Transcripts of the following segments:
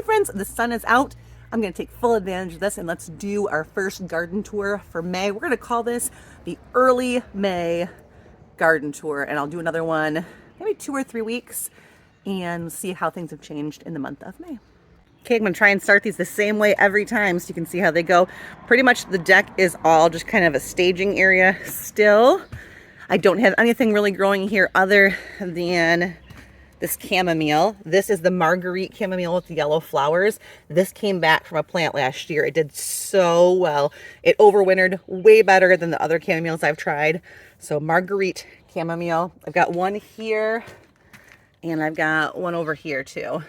friends, the sun is out. I'm going to take full advantage of this and let's do our first garden tour for May. We're going to call this the early May garden tour, and I'll do another one maybe 2 or 3 weeks and see how things have changed in the month of May. Okay, I'm going to try and start these the same way every time so you can see how they go. Pretty much the deck is all just kind of a staging area still. I don't have anything really growing here other than this chamomile. This is the Marguerite chamomile with the yellow flowers. This came back from a plant last year. It did so well. It overwintered way better than the other chamomiles I've tried. So Marguerite chamomile. I've got one here and I've got one over here too.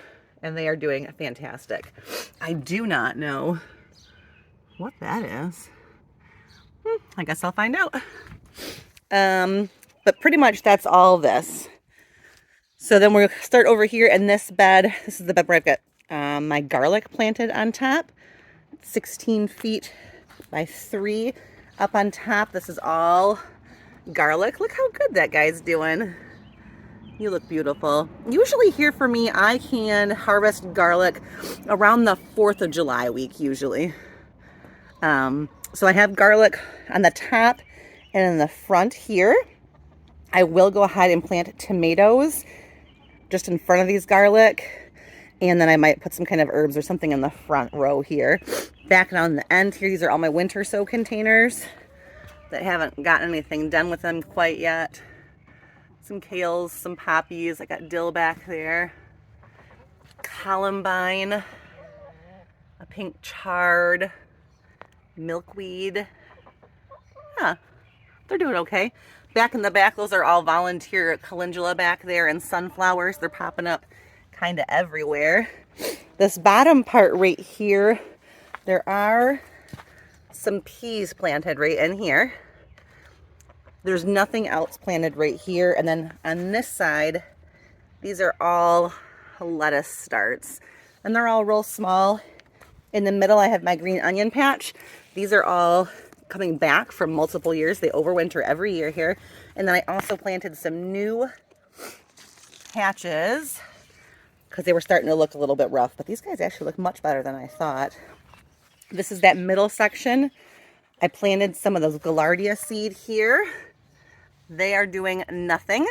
And they are doing fantastic. I do not know what that is. I guess I'll find out. But pretty much that's all this. So then we'll start over here in this bed. This is the bed where I've got my garlic planted on top. 16 feet by 3 up on top. This is all garlic. Look how good that guy's doing. You look beautiful. Usually here for me, I can harvest garlic around the 4th of July week usually. So I have garlic on the top and in the front here. I will go ahead and plant tomatoes just in front of these garlic, and then I might put some kind of herbs or something in the front row here. Back on the end here, these are all my winter sow containers that haven't gotten anything done with them quite yet. Some kales, some poppies. I got dill back there, columbine, a pink chard, milkweed. Yeah, they're doing okay. Back in the back, those are all volunteer calendula back there, and sunflowers. They're popping up kind of everywhere. This bottom part right here, there are some peas planted right in here. There's nothing else planted right here. And then on this side, these are all lettuce starts. And they're all real small. In the middle, I have my green onion patch. These are all coming back from multiple years. They overwinter every year here. And then I also planted some new patches because they were starting to look a little bit rough. But these guys actually look much better than I thought. This is that middle section. I planted some of those Gaillardia seed here. They are doing nothing.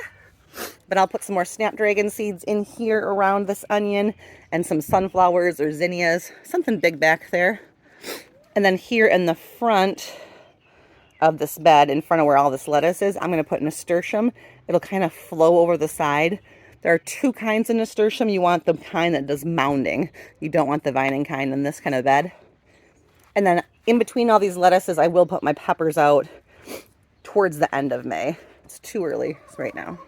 But I'll put some more snapdragon seeds in here around this onion and some sunflowers or zinnias, something big back there. And then here in the front of this bed, in front of where all this lettuce is, I'm going to put nasturtium. It'll kind of flow over the side. There are 2 kinds of nasturtium. You want the kind that does mounding. You don't want the vining kind in this kind of bed. And then in between all these lettuces, I will put my peppers out towards the end of May. It's too early right now.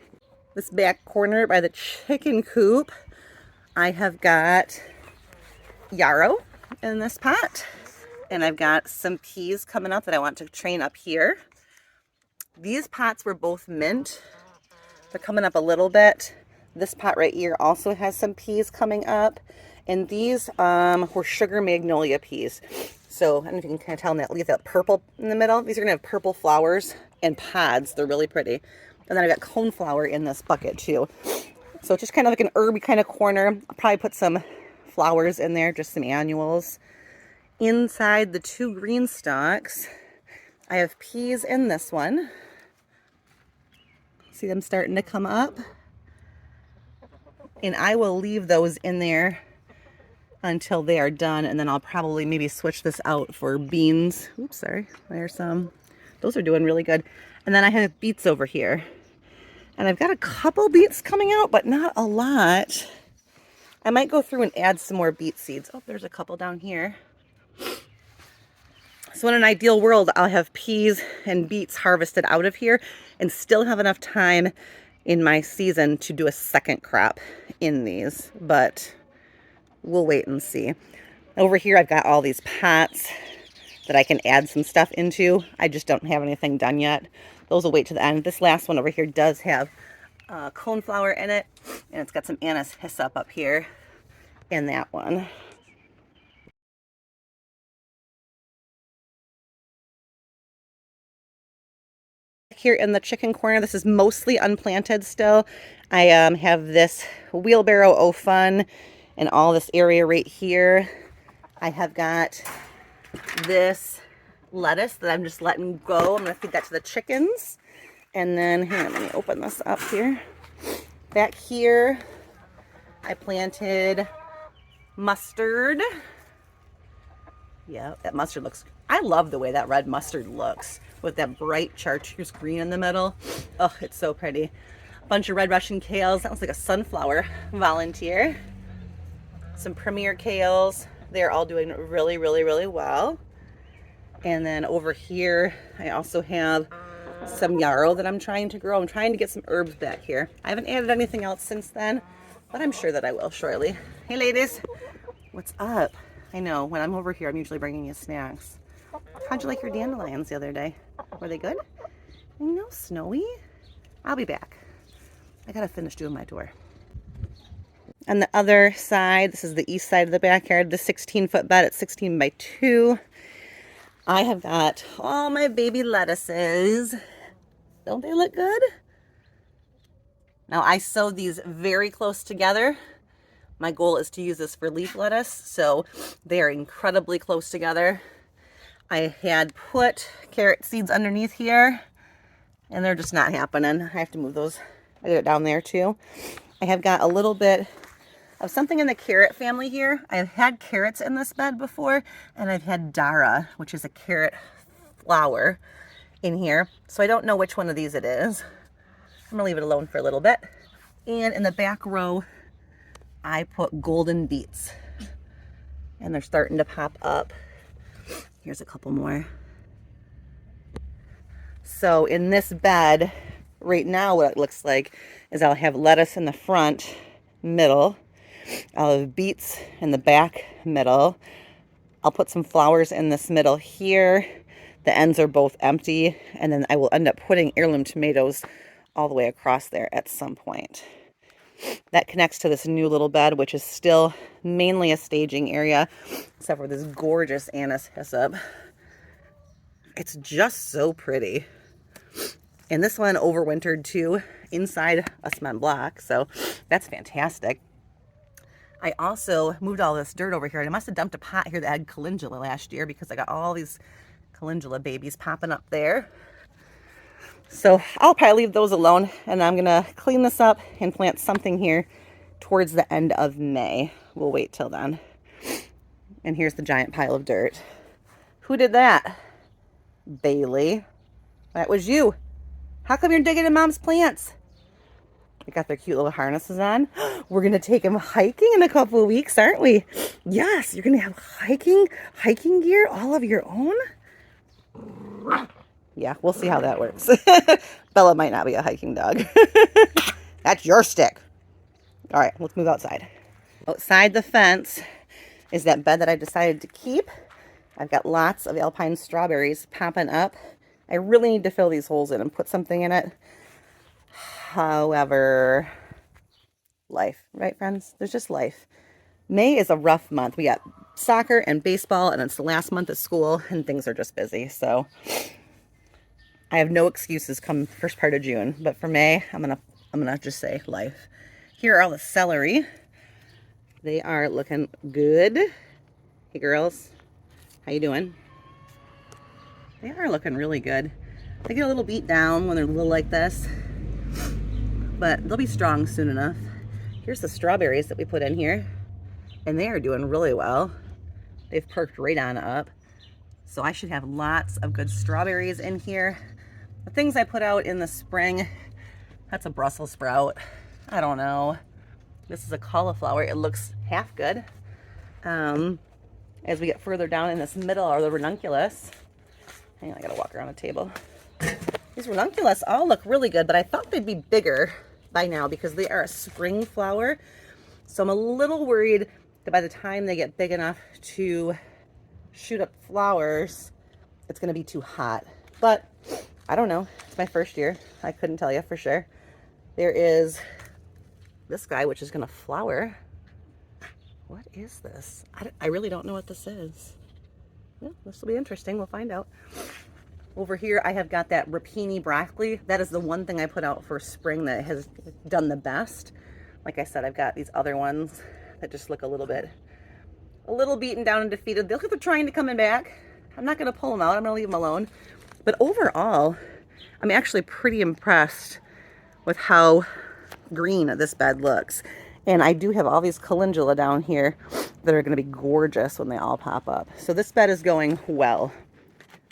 This back corner by the chicken coop, I have got yarrow in this pot. And I've got some peas coming up that I want to train up here. These pots were both mint. They're coming up a little bit. This pot right here also has some peas coming up. And these were sugar magnolia peas. So I don't know if you can kind of tell in that leaf, that purple in the middle. These are going to have purple flowers and pods. They're really pretty. And then I've got coneflower in this bucket too. So it's just kind of like an herby kind of corner. I'll probably put some flowers in there, just some annuals. Inside the 2 green stalks, I have peas in this one. See them starting to come up? And I will leave those in there until they are done, and then I'll probably maybe switch this out for beans. Oops, sorry. There's some. Those are doing really good. And then I have beets over here. And I've got a couple beets coming out, but not a lot. I might go through and add some more beet seeds. Oh, there's a couple down here. So in an ideal world, I'll have peas and beets harvested out of here and still have enough time in my season to do a second crop in these, but we'll wait and see. Over here, I've got all these pots that I can add some stuff into. I just don't have anything done yet. Those will wait to the end. This last one over here does have coneflower in it, and it's got some anise hyssop up here in that one. Here in the chicken corner, this is mostly unplanted still. I have this wheelbarrow au fun And all this area right here, I have got this lettuce that I'm just letting go. I'm going to feed that to the chickens. And then, here, let me open this up here. Back here, I planted mustard. Yeah, that mustard looks, I love the way that red mustard looks with that bright chartreuse green in the middle. Oh, it's so pretty. A bunch of red Russian kales. That was like a sunflower volunteer. Some premier kales. They're all doing really, really, really well. And then over here, I also have some yarrow that I'm trying to grow. I'm trying to get some herbs back here. I haven't added anything else since then, but I'm sure that I will shortly. Hey ladies, what's up? I know, when I'm over here, I'm usually bringing you snacks. How'd you like your dandelions the other day? Were they good? I know, Snowy. I'll be back. I gotta finish doing my tour. On the other side, this is the east side of the backyard, the 16-foot bed at 16 by 2. I have got all my baby lettuces. Don't they look good? Now I sowed these very close together. My goal is to use this for leaf lettuce, so they are incredibly close together. I had put carrot seeds underneath here, and they're just not happening. I have to move those. I did it down there too. I have got a little bit of something in the carrot family here. I've had carrots in this bed before, and I've had Dara, which is a carrot flower in here. So I don't know which one of these it is. I'm gonna leave it alone for a little bit. And in the back row, I put golden beets, and they're starting to pop up. Here's a couple more. So in this bed right now, what it looks like is I'll have lettuce in the front middle. I'll have beets in the back middle. I'll put some flowers in this middle here. The ends are both empty, and then I will end up putting heirloom tomatoes all the way across there at some point. That connects to this new little bed, which is still mainly a staging area, except for this gorgeous anise hyssop. It's just so pretty. And this one overwintered too inside a cement block, so that's fantastic. I also moved all this dirt over here, and I must have dumped a pot here that had calendula last year because I got all these calendula babies popping up there. So I'll probably leave those alone, and I'm gonna clean this up and plant something here towards the end of May. We'll wait till then. And here's the giant pile of dirt. Who did that? Bailey. That was you. How come you're digging in Mom's plants? They got their cute little harnesses on. We're gonna take them hiking in a couple of weeks, aren't we? Yes, you're gonna have hiking gear all of your own. Yeah, we'll see how that works. Bella might not be a hiking dog. That's your stick. All right, let's move outside. Outside the fence is that bed that I decided to keep. I've got lots of alpine strawberries popping up. I really need to fill these holes in and put something in it. However, life, right, friends? There's just life. May is a rough month. We got soccer and baseball, and it's the last month of school, and things are just busy. So I have no excuses come first part of June, but for May, I'm gonna just say life. Here are all the celery. They are looking good. Hey girls, how you doing? They are looking really good. They get a little beat down when they're little like this, but they'll be strong soon enough. Here's the strawberries that we put in here, and they are doing really well. They've perked right on up. So I should have lots of good strawberries in here. The things I put out in the spring, that's a Brussels sprout. I don't know. This is a cauliflower. It looks half good. As we get further down in this middle are the ranunculus. Hang on, I gotta walk around the table. These ranunculus all look really good, but I thought they'd be bigger by now because they are a spring flower. So I'm a little worried that by the time they get big enough to shoot up flowers, it's gonna be too hot. But I don't know. It's my first year. I couldn't tell you for sure. There is this guy, which is gonna flower. What is this? I really don't know what this is. Yeah, this will be interesting. We'll find out. Over here, I have got that rapini broccoli. That is the one thing I put out for spring that has done the best. Like I said, I've got these other ones that just look a little beaten down and defeated. They look like they're trying to come back. I'm not going to pull them out. I'm going to leave them alone. But overall, I'm actually pretty impressed with how green this bed looks. And I do have all these calendula down here that are going to be gorgeous when they all pop up. So this bed is going well.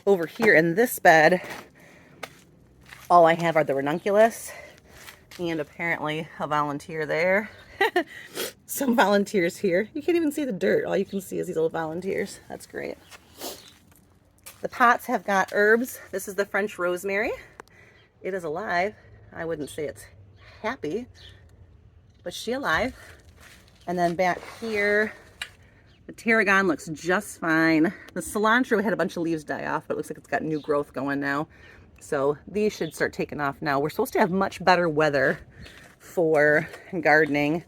Over here in this bed, all I have are the ranunculus and apparently a volunteer there. Some volunteers here. You can't even see the dirt. All you can see is these little volunteers. That's great. The pots have got herbs. This is the French rosemary. It is alive. I wouldn't say it's happy, but she alive. And then back here, the tarragon looks just fine. The cilantro had a bunch of leaves die off, but it looks like it's got new growth going now. So these should start taking off now. We're supposed to have much better weather for gardening.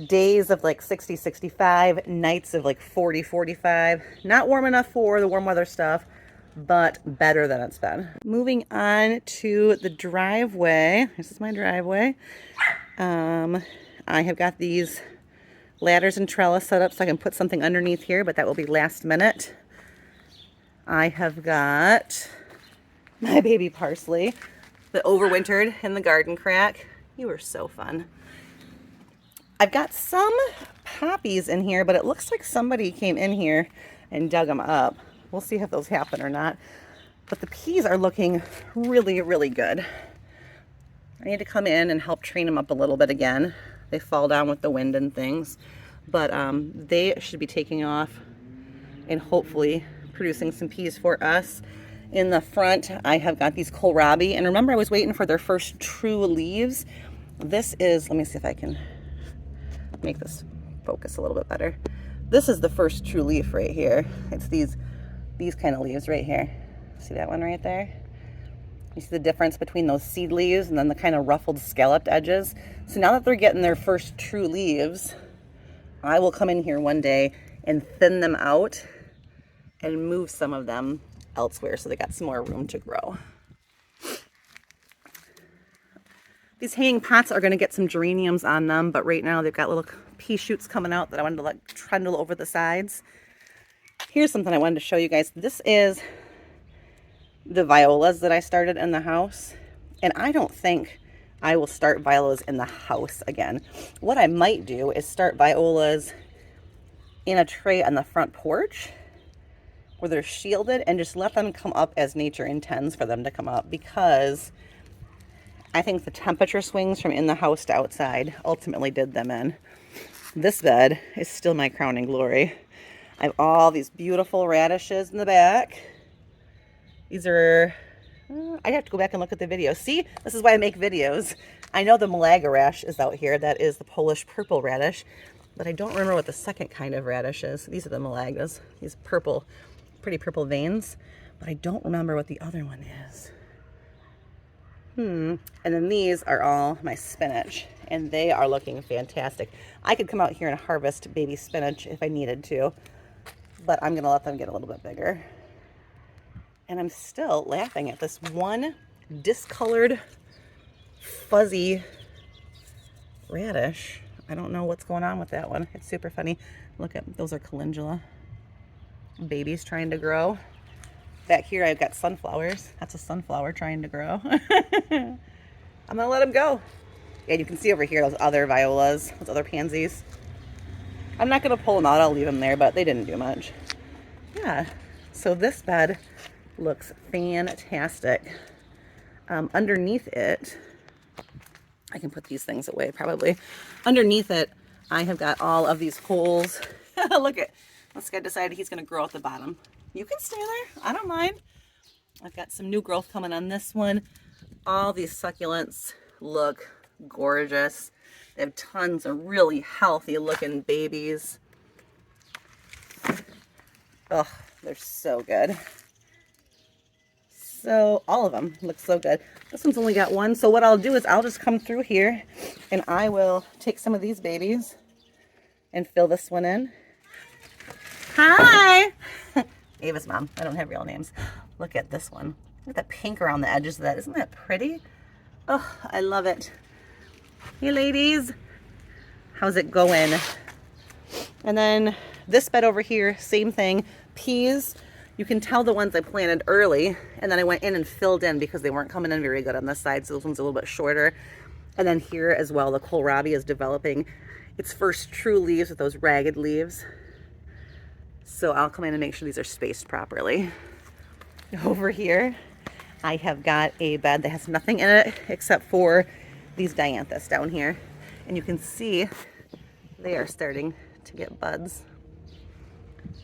Days of like 60, 65, nights of like 40, 45. Not warm enough for the warm weather stuff, but better than it's been. Moving on to the driveway. This is my driveway. I have got these ladders and trellis set up so I can put something underneath here, but that will be last minute. I have got my baby parsley that overwintered in the garden crack. You were so fun. I've got some poppies in here, but it looks like somebody came in here and dug them up. We'll see if those happen or not. But the peas are looking really, really good. I need to come in and help train them up a little bit again. They fall down with the wind and things. But they should be taking off and hopefully producing some peas for us. In the front, I have got these kohlrabi. And remember, I was waiting for their first true leaves. This is, let me see if I can make this focus a little bit better. This is the first true leaf right here. It's these kind of leaves right here. See that one right there? You see the difference between those seed leaves and then the kind of ruffled scalloped edges? So now that they're getting their first true leaves, I will come in here one day and thin them out and move some of them elsewhere so they got some more room to grow. These hanging pots are going to get some geraniums on them, but right now they've got little pea shoots coming out that I wanted to let trundle over the sides. Here's something I wanted to show you guys. This is the violas that I started in the house, and I don't think I will start violas in the house again. What I might do is start violas in a tray on the front porch where they're shielded and just let them come up as nature intends for them to come up, because I think the temperature swings from in the house to outside ultimately did them in. This bed is still my crowning glory. I have all these beautiful radishes in the back. These are, I'd have to go back and look at the video. See, this is why I make videos. I know the Malaga rash is out here. That is the Polish purple radish, but I don't remember what the second kind of radish is. These are the Malagas, these purple, pretty purple veins, but I don't remember what the other one is. And then these are all my spinach, and they are looking fantastic. I could come out here and harvest baby spinach if I needed to, but I'm going to let them get a little bit bigger. And I'm still laughing at this one discolored, fuzzy radish. I don't know what's going on with that one. It's super funny. Look at, those are calendula. Babies trying to grow. Back here I've got sunflowers. That's a sunflower trying to grow. I'm gonna let them go. And you can see over here those other violas, those other pansies. I'm not gonna pull them out, I'll leave them there, but they didn't do much. Yeah, so this bed looks fantastic. Underneath it, I can put these things away probably. Underneath it, I have got all of these holes. Look at, this guy decided he's gonna grow at the bottom. You can stay there, I don't mind. I've got some new growth coming on this one. All these succulents look gorgeous. They have tons of really healthy looking babies. Oh, they're so good. So all of them look so good. This one's only got one, so what I'll do is I'll just come through here and I will take some of these babies and fill this one in. Hi! Ava's mom. I don't have real names. Look at this one. Look at that pink around the edges of that. Isn't that pretty? Oh, I love it. Hey, ladies. How's it going? And then this bed over here, same thing. Peas, you can tell the ones I planted early, and then I went in and filled in because they weren't coming in very good on this side, so this one's a little bit shorter. And then here as well, the kohlrabi is developing its first true leaves with those ragged leaves. So I'll come in and make sure these are spaced properly. Over here, I have got a bed that has nothing in it except for these dianthus down here. And you can see they are starting to get buds.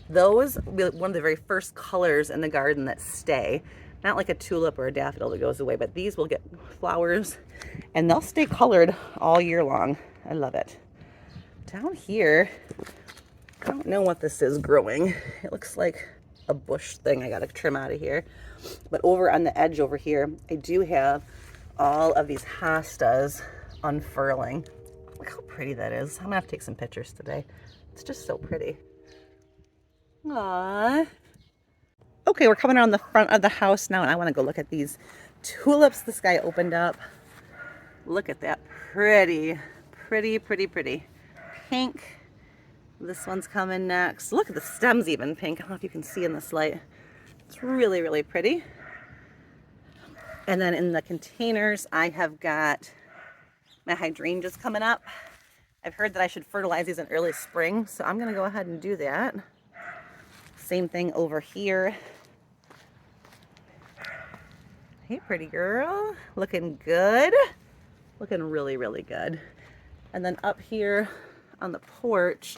Those will be one of the very first colors in the garden that stay. Not like a tulip or a daffodil that goes away, but these will get flowers and they'll stay colored all year long. I love it. Down here, I don't know what this is growing. It looks like a bush thing I gotta trim out of here. But over on the edge over here, I do have all of these hostas unfurling. Look how pretty that is. I'm gonna have to take some pictures today. It's just so pretty. Aww. Okay, we're coming around the front of the house now, and I want to go look at these tulips this guy opened up. Look at that. Pretty, pretty, pretty, pretty. Pink. This one's coming next. Look at the stems even pink. I don't know if you can see in this light. It's really, really pretty. And then in the containers, I have got my hydrangeas coming up. I've heard that I should fertilize these in early spring, so I'm going to go ahead and do that. Same thing over here. Hey, pretty girl. Looking good. Looking really, really good. And then up here on the porch,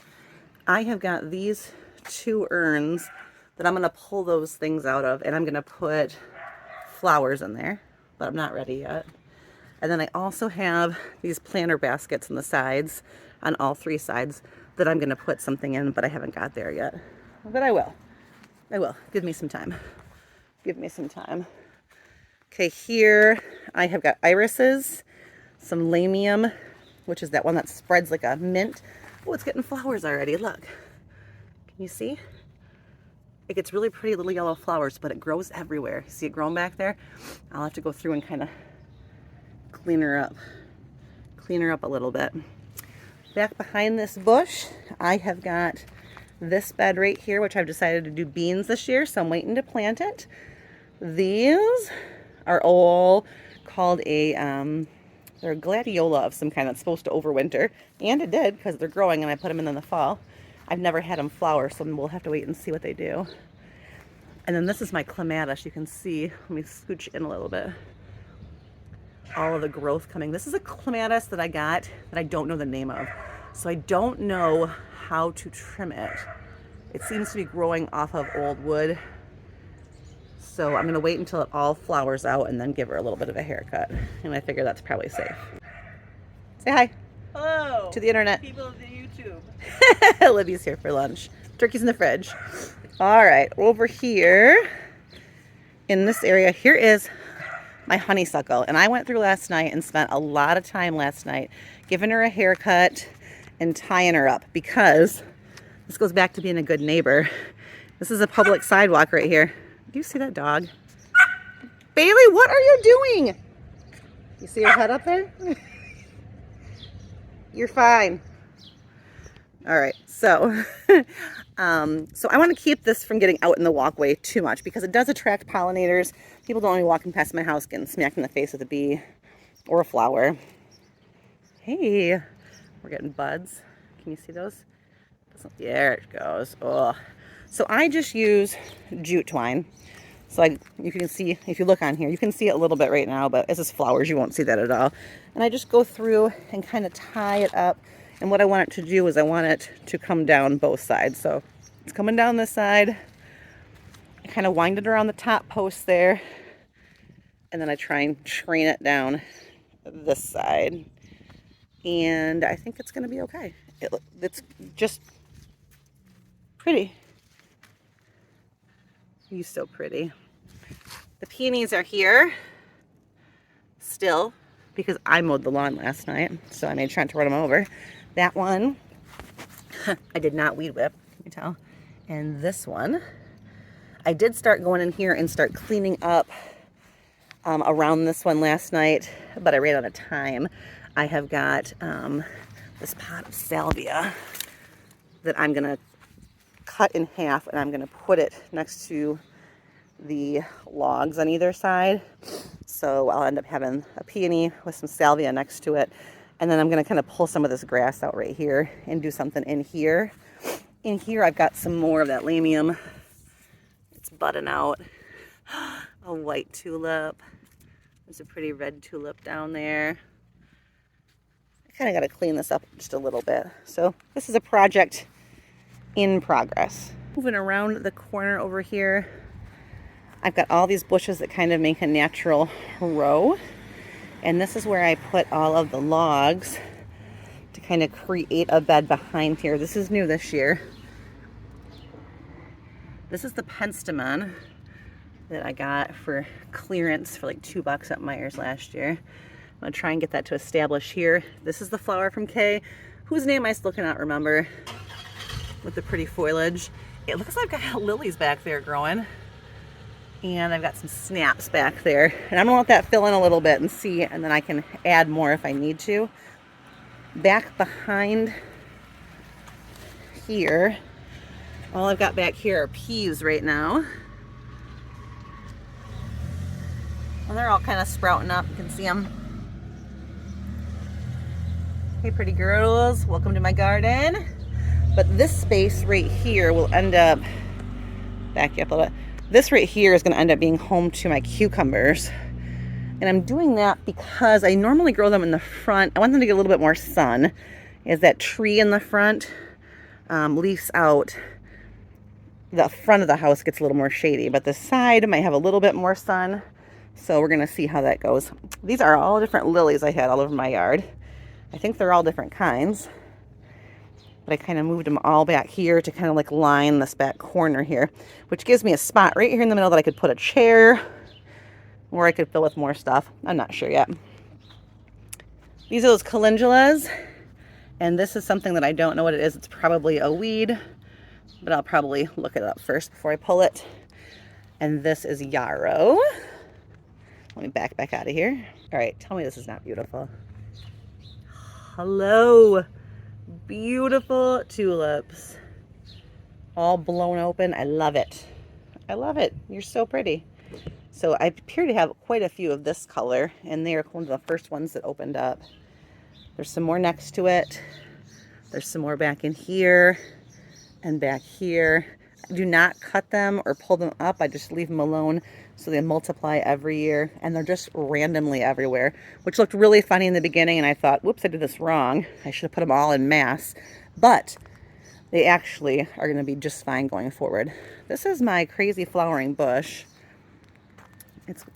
I have got these 2 urns that I'm going to pull those things out of, and I'm going to put flowers in there, but I'm not ready yet. And then I also have these planter baskets on the sides, on all 3 sides, that I'm going to put something in, but I haven't got there yet. But I will. I will. Give me some time. Give me some time. Okay, here I have got irises, some lamium, which is that one that spreads like a mint. Oh, it's getting flowers already. Look. Can you see? It gets really pretty little yellow flowers, but it grows everywhere. See it growing back there? I'll have to go through and kind of clean her up. Clean her up a little bit. Back behind this bush, I have got this bed right here, which I've decided to do beans this year, so I'm waiting to plant it. These are all called a, they're a gladiola of some kind that's supposed to overwinter, and it did because they're growing and I put them in the fall. I've never had them flower, so we'll have to wait and see what they do. And then this is my clematis. You can see, let me scooch in a little bit. All of the growth coming. This is a clematis that I got that I don't know the name of. So I don't know how to trim it. It seems to be growing off of old wood. So I'm going to wait until it all flowers out and then give her a little bit of a haircut. And I figure that's probably safe. Say hi. Hello. To the internet. People of the YouTube. Libby's here for lunch. Turkey's in the fridge. All right, over here in this area, here is my honeysuckle. And I went through last night and spent a lot of time last night giving her a haircut and tying her up because this goes back to being a good neighbor. This is a public sidewalk right here. Do you see that dog? Bailey, what are you doing? You see her head up there? You're fine. All right, so so I want to keep this from getting out in the walkway too much because it does attract pollinators. People don't want me walking past my house getting smacked in the face with a bee or a flower. Hey, we're getting buds. Can you see those? There it goes. Oh, so I just use jute twine. So you can see, if you look on here, you can see it a little bit right now, but as it's flowers, you won't see that at all. And I just go through and kind of tie it up. And what I want it to do is I want it to come down both sides. So it's coming down this side. I kind of wind it around the top post there. And then I try and train it down this side. And I think it's going to be okay. It's just pretty. He's so pretty. The peonies are here still because I mowed the lawn last night. So I made Trent to run them over. That one, I did not weed whip, you can tell. And this one, I did start going in here and start cleaning up around this one last night, but I ran out of time. I have got this pot of salvia. that I'm going to cut in half, and I'm going to put it next to the logs on either side. So I'll end up having a peony with some salvia next to it. And then I'm going to kind of pull some of this grass out right here and do something in here. In here, I've got some more of that lamium. It's budding out. A white tulip. There's a pretty red tulip down there. I kind of got to clean this up just a little bit. So this is a project in progress. Moving around the corner over here, I've got all these bushes that kind of make a natural row. And this is where I put all of the logs to kind of create a bed behind here. This is new this year. This is the penstemon that I got for clearance for like $2 at Meijer's last year. I'm gonna try and get that to establish here. This is the flower from Kay, whose name I still cannot remember, with the pretty foliage. It looks like I've got lilies back there growing. And I've got some snaps back there. And I'm gonna let that fill in a little bit and see, and then I can add more if I need to. Back behind here, all I've got back here are peas right now. And they're all kind of sprouting up, you can see them. Hey pretty girls, welcome to my garden. But this space right here will end up, back you up a little bit. This right here is going to end up being home to my cucumbers. And I'm doing that because I normally grow them in the front. I want them to get a little bit more sun. As that tree in the front leaves out, the front of the house gets a little more shady. But the side might have a little bit more sun. So we're going to see how that goes. These are all different lilies I had all over my yard. I think they're all different kinds. But I kind of moved them all back here to kind of like line this back corner here, which gives me a spot right here in the middle that I could put a chair, or I could fill with more stuff. I'm not sure yet. These are those calendulas, and this is something that I don't know what it is. It's probably a weed, but I'll probably look it up first before I pull it. And this is yarrow. Let me back out of here. All right, tell me this is not beautiful. Hello. Beautiful tulips, all blown open. I love it. I love it. You're so pretty. So I appear to have quite a few of this color, and they are one of the first ones that opened up. There's some more next to it. There's some more back in here and back here. I do not cut them or pull them up. I just leave them alone so they multiply every year, and they're just randomly everywhere, which looked really funny in the beginning, and I thought, whoops, I did this wrong. I should have put them all in mass, but they actually are going to be just fine going forward. This is my crazy flowering bush.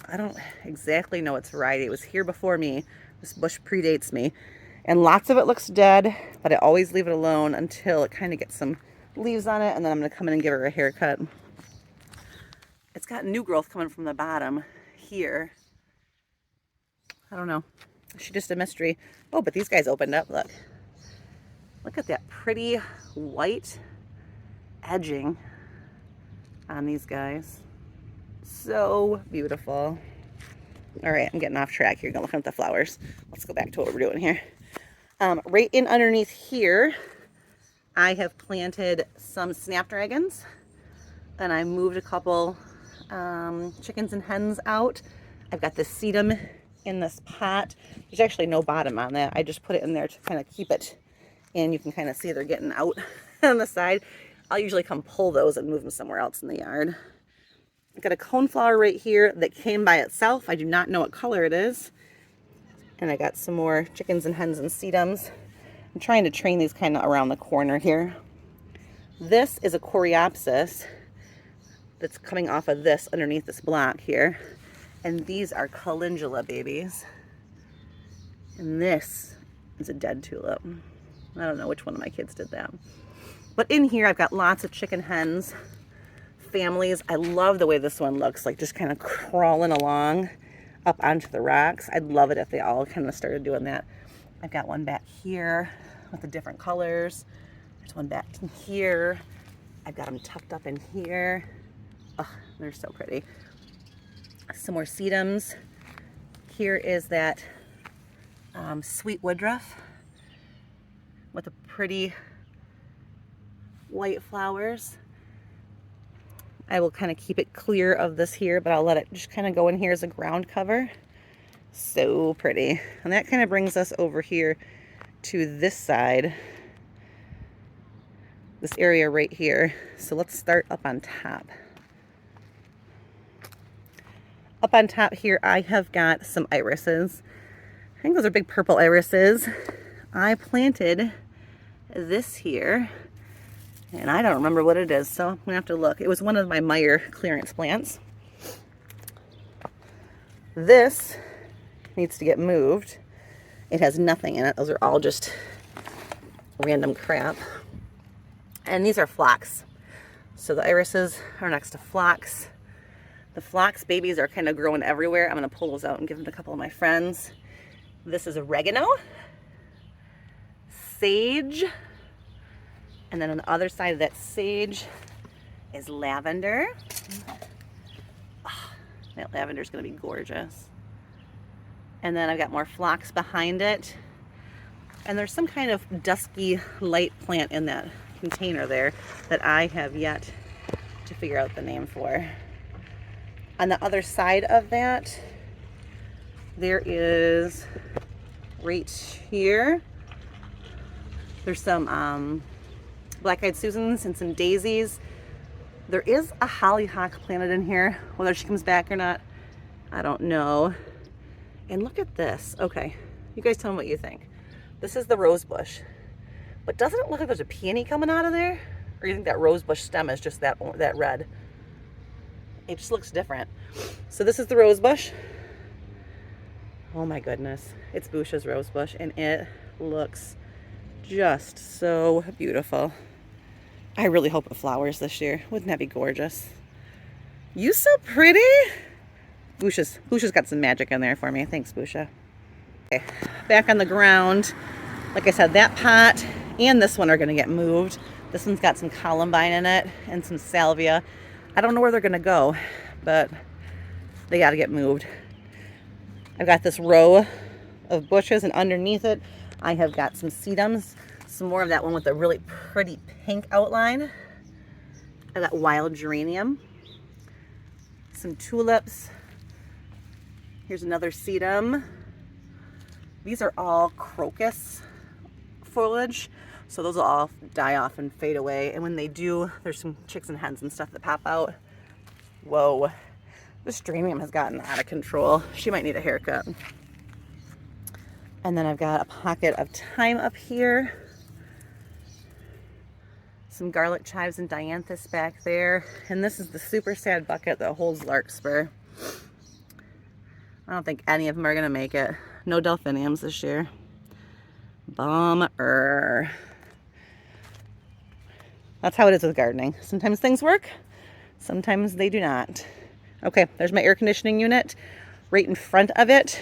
I don't exactly know its variety. It was here before me. This bush predates me, and lots of it looks dead, but I always leave it alone until it kind of gets some leaves on it, and then I'm going to come in and give her a haircut. It's got new growth coming from the bottom here. I don't know. She's just a mystery. Oh, but these guys opened up. Look. Look at that pretty white edging on these guys. So beautiful. All right, I'm getting off track here. Gonna look at the flowers. Let's go back to what we're doing here. Right in underneath here, I have planted some snapdragons, and I moved a couple chickens and hens out. I've got the sedum in this pot. There's actually no bottom on that. I just put it in there to kind of keep it, and you can kind of see they're getting out on the side. I'll usually come pull those and move them somewhere else in the yard. I've got a coneflower right here that came by itself. I do not know what color it is. And I got some more chickens and hens and sedums. I'm trying to train these kind of around the corner here. This is a coreopsis that's coming off of this underneath this block here. And these are calendula babies. And this is a dead tulip. I don't know which one of my kids did that. But in here I've got lots of chicken hens, families. I love the way this one looks, like just kind of crawling along up onto the rocks. I'd love it if they all kind of started doing that. I've got one back here with the different colors. There's one back in here. I've got them tucked up in here. Oh, they're so pretty. Some more sedums. Here is that sweet woodruff with a pretty white flowers. I will kind of keep it clear of this here, but I'll let it just kind of go in here as a ground cover. So pretty. And that kind of brings us over here to this side, this area right here. So let's start up on top. Up on top here, I have got some irises. I think those are big purple irises. I planted this here, and I don't remember what it is, so I'm gonna have to look. It was one of my Meyer clearance plants. This needs to get moved. It has nothing in it. Those are all just random crap. And these are phlox. So the irises are next to phlox. The phlox babies are kind of growing everywhere. I'm gonna pull those out and give them to a couple of my friends. This is oregano, sage, and then on the other side of that sage is lavender. Oh, that lavender is gonna be gorgeous. And then I've got more phlox behind it. And there's some kind of dusky light plant in that container there that I have yet to figure out the name for. On the other side of that, there is right here, there's some black-eyed Susans and some daisies. There is a hollyhock planted in here. Whether she comes back or not, I don't know. And look at this. Okay, you guys tell me what you think. This is the rose bush. But doesn't it look like there's a peony coming out of there? Or do you think that rose bush stem is just that red? It just looks different. So this is the rose bush. Oh my goodness. It's Busha's rose bush, and it looks just so beautiful. I really hope it flowers this year. Wouldn't that be gorgeous? You so pretty. Busha's got some magic in there for me. Thanks, Busha. Okay, back on the ground. Like I said, that pot and this one are gonna get moved. This one's got some columbine in it and some salvia. I don't know where they're gonna go, but they gotta get moved. I've got this row of bushes, and underneath it, I have got some sedums, some more of that one with a really pretty pink outline. I've got wild geranium, some tulips. Here's another sedum. These are all crocus foliage, so those will all die off and fade away. And when they do, there's some chicks and hens and stuff that pop out. Whoa, this geranium has gotten out of control. She might need a haircut. And then I've got a pocket of thyme up here. Some garlic chives and dianthus back there. And this is the super sad bucket that holds larkspur. I don't think any of them are gonna make it. No delphiniums this year. Bummer. That's how it is with gardening. Sometimes things work, sometimes they do not. Okay, there's my air conditioning unit. Right in front of it,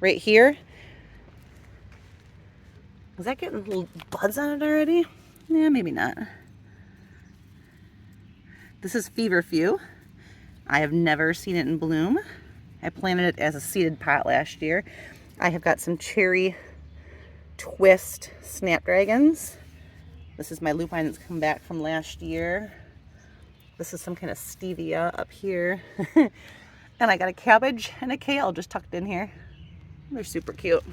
right here. Was that getting little buds on it already? Yeah, maybe not. This is feverfew. I have never seen it in bloom. I planted it as a seeded pot last year. I have got some cherry twist snapdragons. This is my lupine that's come back from last year. This is some kind of stevia up here. And I got a cabbage and a kale just tucked in here. They're super cute.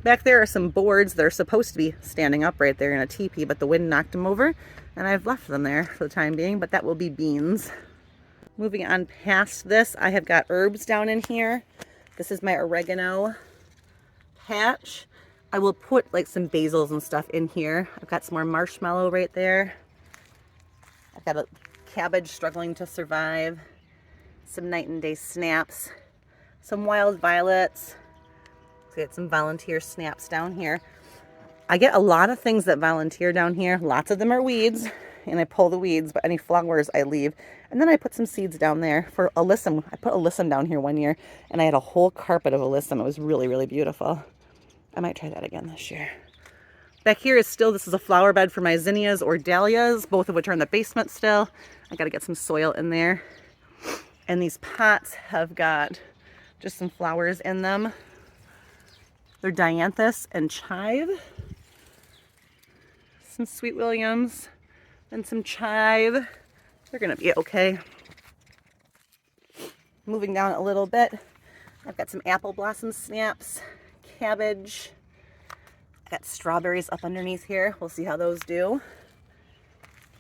Back there are some boards that are supposed to be standing up right there in a teepee, but the wind knocked them over, and I've left them there for the time being, but that will be beans. Moving on past this, I have got herbs down in here. This is my oregano patch. I will put like some basils and stuff in here. I've got some more marshmallow right there. I've got a cabbage struggling to survive. Some night and day snaps. Some wild violets. Get some volunteer snaps down here. I get a lot of things that volunteer down here. Lots of them are weeds, and I pull the weeds, but any flowers I leave. And then I put some seeds down there for alyssum. I put alyssum down here one year, and I had a whole carpet of alyssum. It was really, really beautiful. I might try that again this year. Back here is still, this is a flower bed for my zinnias or dahlias, both of which are in the basement still. I gotta get some soil in there. And these pots have got just some flowers in them. They're dianthus and chive. Some sweet williams. and some chive. They're gonna be okay. Moving down a little bit, I've got some apple blossom snaps, cabbage. I got strawberries up underneath here. We'll see how those do.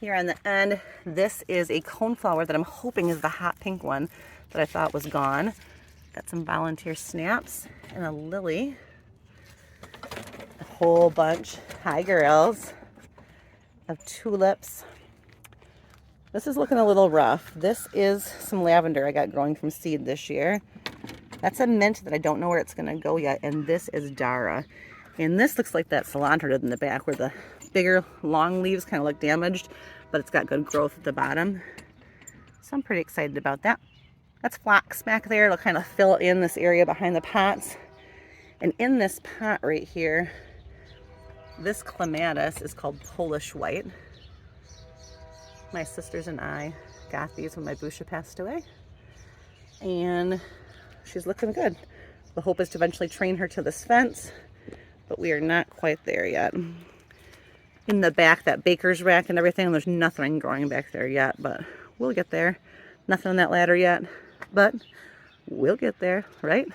Here on the end, this is a coneflower that I'm hoping is the hot pink one that I thought was gone. Got some volunteer snaps and a lily. A whole bunch, hi girls, of tulips. This is looking a little rough. This is some lavender I got growing from seed this year. That's a mint that I don't know where it's gonna go yet, and this is Dara. And this looks like that cilantro did in the back where the bigger long leaves kind of look damaged, but it's got good growth at the bottom. So I'm pretty excited about that. That's phlox back there. It'll kind of fill in this area behind the pots. And in this pot right here, this clematis is called Polish White. My sisters and I got these when my Busha passed away. And she's looking good. The hope is to eventually train her to this fence, but we are not quite there yet. In the back, that baker's rack and everything, there's nothing growing back there yet, but we'll get there. Nothing on that ladder yet, but we'll get there, right?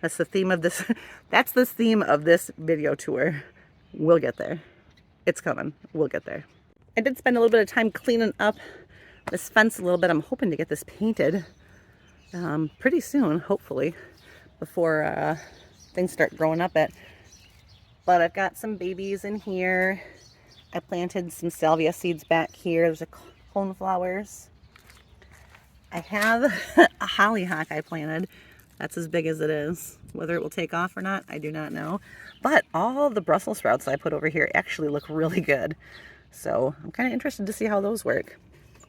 That's the theme of this. That's the theme of this video tour. We'll get there. It's coming. We'll get there. I did spend a little bit of time cleaning up this fence a little bit. I'm hoping to get this painted pretty soon, hopefully, before things start growing up it. But I've got some babies in here. I planted some salvia seeds back here. There's a coneflowers. I have a hollyhock I planted. That's as big as it is. Whether it will take off or not, I do not know. But all the Brussels sprouts I put over here actually look really good. So I'm kind of interested to see how those work.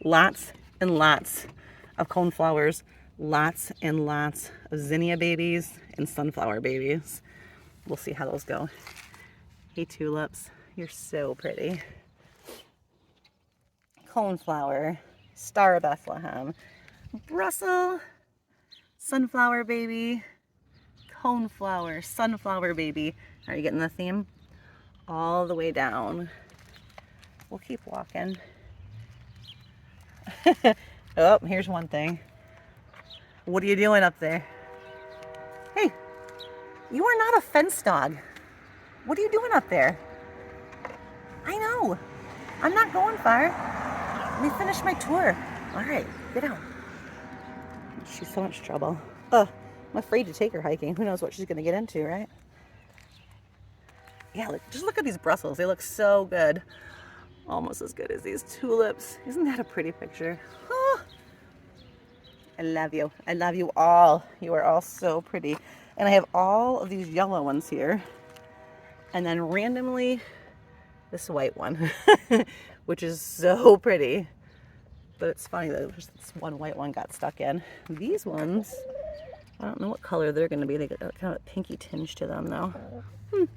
Lots and lots of coneflowers. Lots and lots of zinnia babies and sunflower babies. We'll see how those go. Hey tulips, you're so pretty. Coneflower, Star of Bethlehem, Brussels, sunflower baby, coneflower, sunflower baby. Are you getting the theme? All the way down. We'll keep walking. Oh, here's one thing. What are you doing up there? Hey, you are not a fence dog. What are you doing up there? I know. I'm not going far. Let me finish my tour. All right, get out. She's so much trouble. I'm afraid to take her hiking. Who knows what she's going to get into, right? Yeah, just look at these Brussels. They look so good. Almost as good as these tulips. Isn't that a pretty picture? Oh, I love you. I love you all. You are all so pretty. And I have all of these yellow ones here. And then randomly, this white one, which is so pretty. But it's funny that this one white one got stuck in. These ones, I don't know what color they're going to be. They got kind of a pinky tinge to them, though. And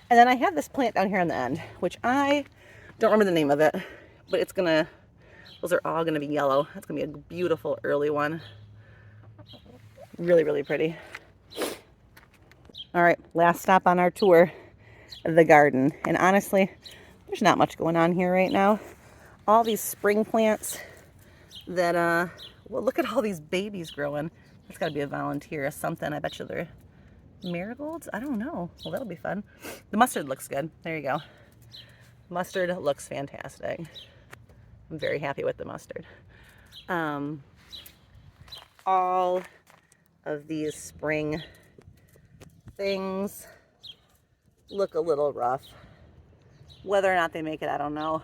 then I have this plant down here on the end, which I don't remember the name of it, but it's gonna, those are all gonna be yellow. That's gonna be a beautiful early one. Really, really pretty. All right, last stop on our tour, the garden. And honestly, there's not much going on here right now. All these spring plants that, well, look at all these babies growing. That's gotta be a volunteer or something. I bet you they're marigolds? I don't know. Well, that'll be fun. The mustard looks good. There you go. Mustard looks fantastic. I'm very happy with the mustard. All of these spring things look a little rough. Whether or not they make it, I don't know.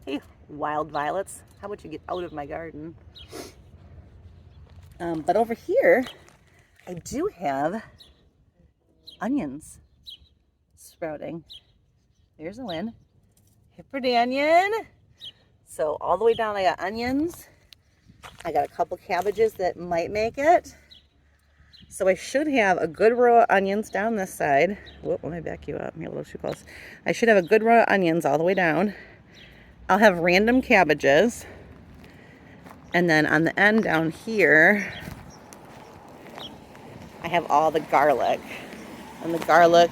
Hey, wild violets, how about you get out of my garden? But over here, I do have onions sprouting. There's a win. Hey, pretty onion. So all the way down I got onions. I got a couple cabbages that might make it. So I should have a good row of onions down this side. Whoop, let me back you up. You're a little too close. I should have a good row of onions all the way down. I'll have random cabbages. And then on the end down here, I have all the garlic. And the garlic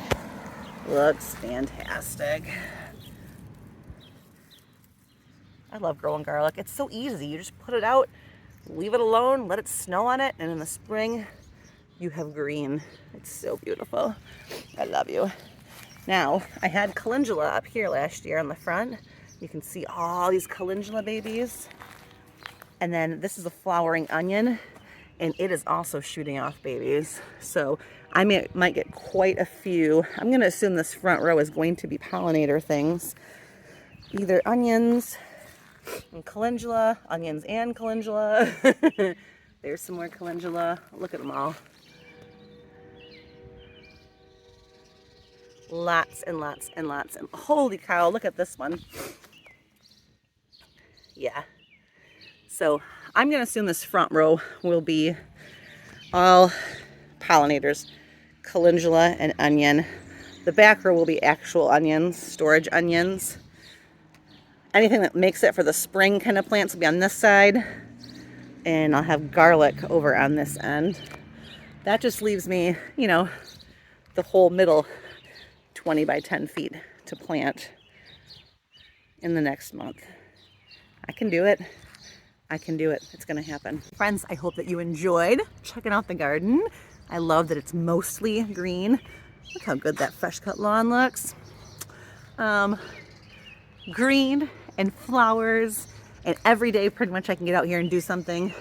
looks fantastic. I love growing garlic. It's so easy. You just put it out, leave it alone, let it snow on it, and in the spring, you have green. It's so beautiful. I love you. Now, I had calendula up here last year on the front. You can see all these calendula babies. And then this is a flowering onion, and it is also shooting off babies. So I might get quite a few. I'm going to assume this front row is going to be pollinator things. Either onions and calendula, onions and calendula. There's some more calendula. Look at them all. Lots and lots and lots. And holy cow, look at this one. Yeah. So I'm going to assume this front row will be all pollinators, calendula and onion. The back row will be actual onions, storage onions. Anything that makes it for the spring kind of plants will be on this side. And I'll have garlic over on this end. That just leaves me, you know, the whole middle 20 by 10 feet to plant in the next month. I can do it. I can do it. It's going to happen. Friends, I hope that you enjoyed checking out the garden. I love that it's mostly green. Look how good that fresh cut lawn looks. Green and flowers, and every day pretty much I can get out here and do something.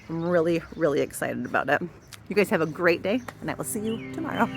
I'm really, really excited about it. You guys have a great day, and I will see you tomorrow.